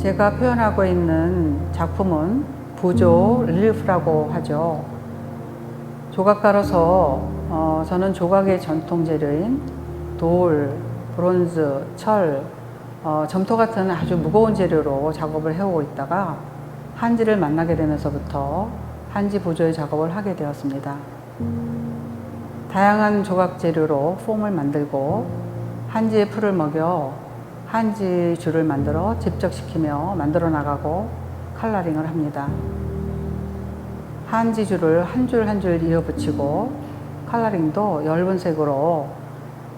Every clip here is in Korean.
제가 표현하고 있는 작품은 부조 릴리프라고 하죠. 조각가로서 저는 조각의 전통 재료인 돌, 브론즈, 철, 점토 같은 아주 무거운 재료로 작업을 해오고 있다가 한지를 만나게 되면서부터 한지 부조의 작업을 하게 되었습니다. 다양한 조각 재료로 폼을 만들고 한지의 풀을 먹여 한지 줄을 만들어 집적시키며 만들어 나가고 컬러링을 합니다. 한지 줄을 한 줄 한 줄 이어 붙이고 컬러링도 엷은 색으로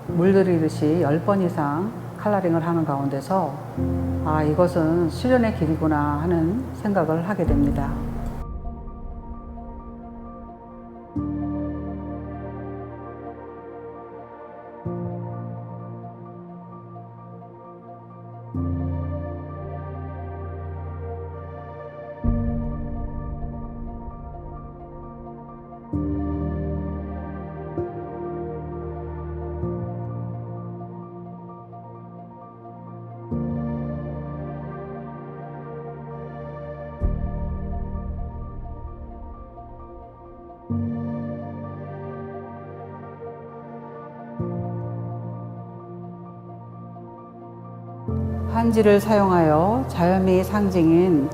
물들이듯이 10번 이상 컬러링을 하는 가운데서 이것은 수련의 길이구나 하는 생각을 하게 됩니다. 한지를 사용하여 자연미의 상징인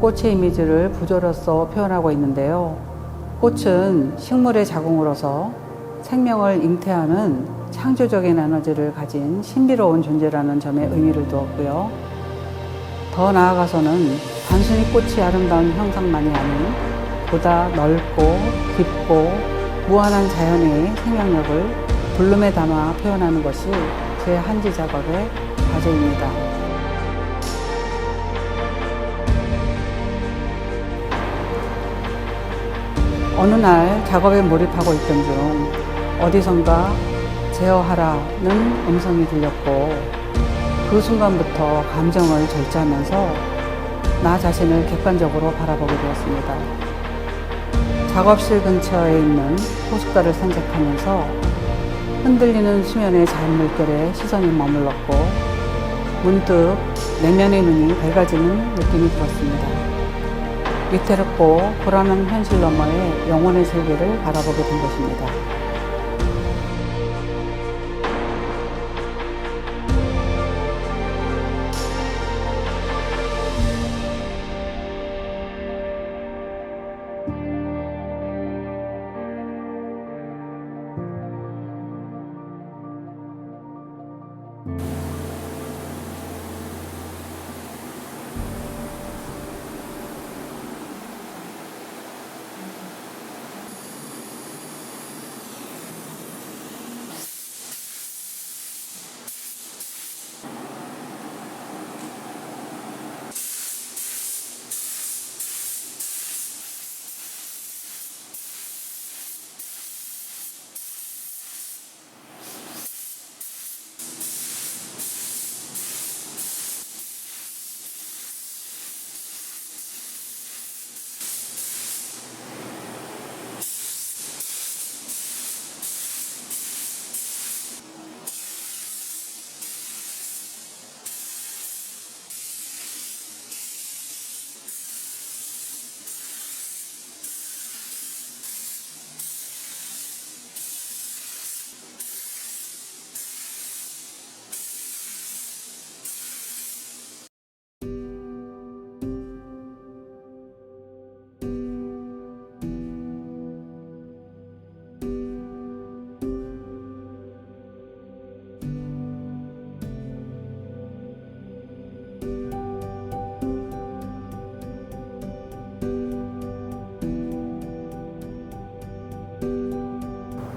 꽃의 이미지를 부조로서 표현하고 있는데요. 꽃은 식물의 자궁으로서 생명을 잉태하는 창조적인 에너지를 가진 신비로운 존재라는 점에 의미를 두었고요. 더 나아가서는 단순히 꽃이 아름다운 형상만이 아닌 보다 넓고 깊고 무한한 자연의 생명력을 블룸에 담아 표현하는 것이 제 한지 작업의 과제입니다. 어느 날 작업에 몰입하고 있던 중 어디선가 제어하라는 음성이 들렸고 그 순간부터 감정을 절제하면서 나 자신을 객관적으로 바라보게 되었습니다. 작업실 근처에 있는 호숫가를 산책하면서 흔들리는 수면의 자연 물결에 시선이 머물렀고 문득 내면의 눈이 밝아지는 느낌이 들었습니다. 위태롭고 불안한 현실 너머의 영혼의 세계를 바라보게 된 것입니다.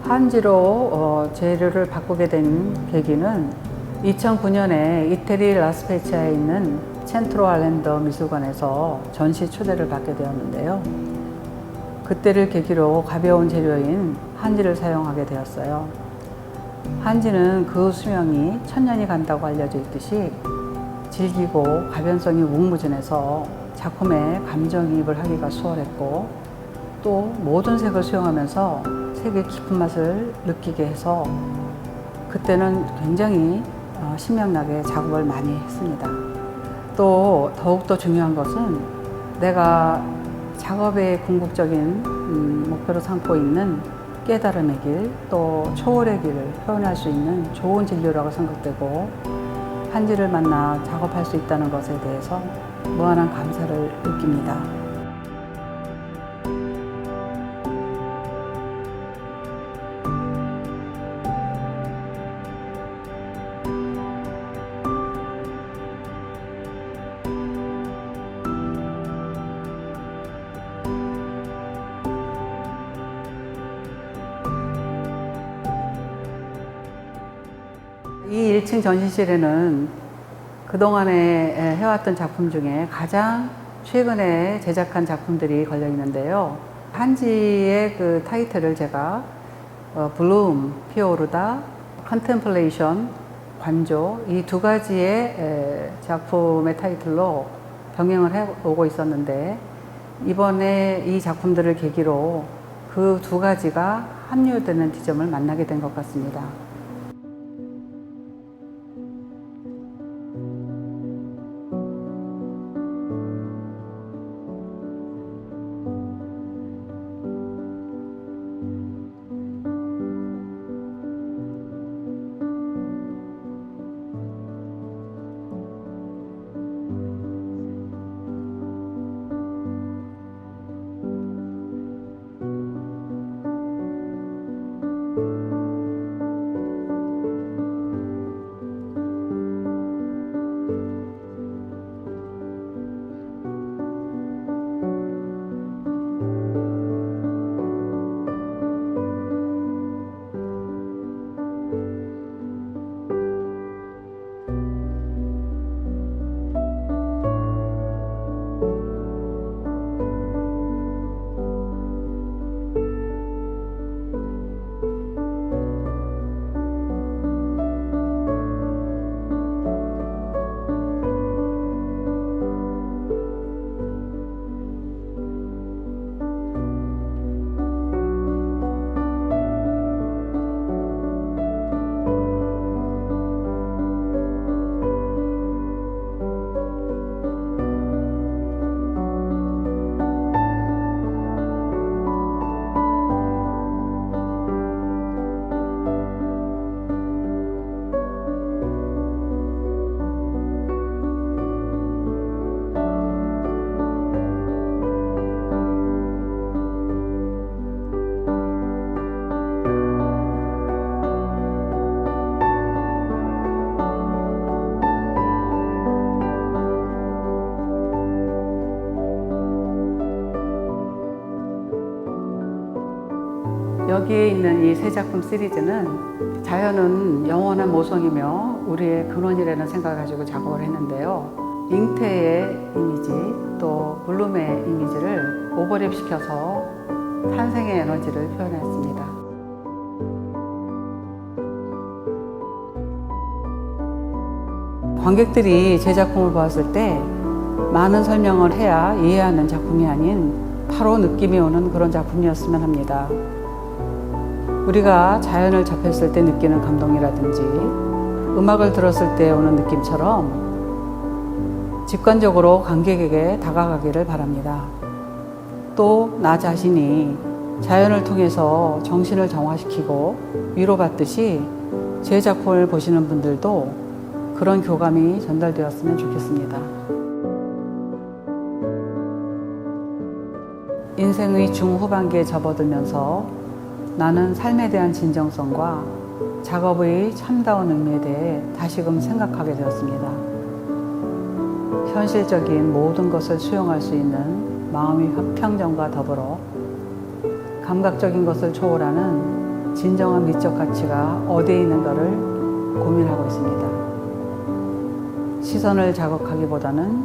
한지로 재료를 바꾸게 된 계기는 2009년에 이태리 라스페치아에 있는 첸트로 알렌더 미술관에서 전시 초대를 받게 되었는데요. 그때를 계기로 가벼운 재료인 한지를 사용하게 되었어요. 한지는 그 수명이 1000년이 간다고 알려져 있듯이 질기고 가변성이 무궁무진해서 작품에 감정이입을 하기가 수월했고 또 모든 색을 수용하면서 색의 깊은 맛을 느끼게 해서 그때는 굉장히 신명나게 작업을 많이 했습니다. 또 더욱더 중요한 것은 내가 작업의 궁극적인 목표로 삼고 있는 깨달음의 길, 또 초월의 길을 표현할 수 있는 좋은 진료라고 생각되고, 한지를 만나 작업할 수 있다는 것에 대해서 무한한 감사를 느낍니다. 이 1층 전시실에는 그동안에 해왔던 작품 중에 가장 최근에 제작한 작품들이 걸려 있는데요. 한지의 그 타이틀을 제가 블룸, 피어오르다, 컨템플레이션, 관조, 이 두 가지의 작품의 타이틀로 병행을 해오고 있었는데, 이번에 이 작품들을 계기로 그 두 가지가 합류되는 지점을 만나게 된 것 같습니다. 여기에 있는 이 세 작품 시리즈는 자연은 영원한 모성이며 우리의 근원이라는 생각을 가지고 작업을 했는데요. 잉태의 이미지, 또 블룸의 이미지를 오버랩시켜서 탄생의 에너지를 표현했습니다. 관객들이 제 작품을 보았을 때 많은 설명을 해야 이해하는 작품이 아닌 바로 느낌이 오는 그런 작품이었으면 합니다. 우리가 자연을 접했을 때 느끼는 감동이라든지 음악을 들었을 때 오는 느낌처럼 직관적으로 관객에게 다가가기를 바랍니다. 또 나 자신이 자연을 통해서 정신을 정화시키고 위로받듯이 제 작품을 보시는 분들도 그런 교감이 전달되었으면 좋겠습니다. 인생의 중후반기에 접어들면서 나는 삶에 대한 진정성과 작업의 참다운 의미에 대해 다시금 생각하게 되었습니다. 현실적인 모든 것을 수용할 수 있는 마음의 평정과 더불어 감각적인 것을 초월하는 진정한 미적 가치가 어디에 있는가를 고민하고 있습니다. 시선을 자극하기보다는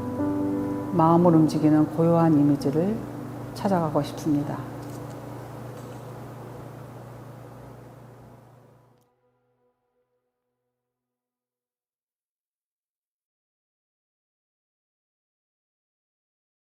마음을 움직이는 고요한 이미지를 찾아가고 싶습니다.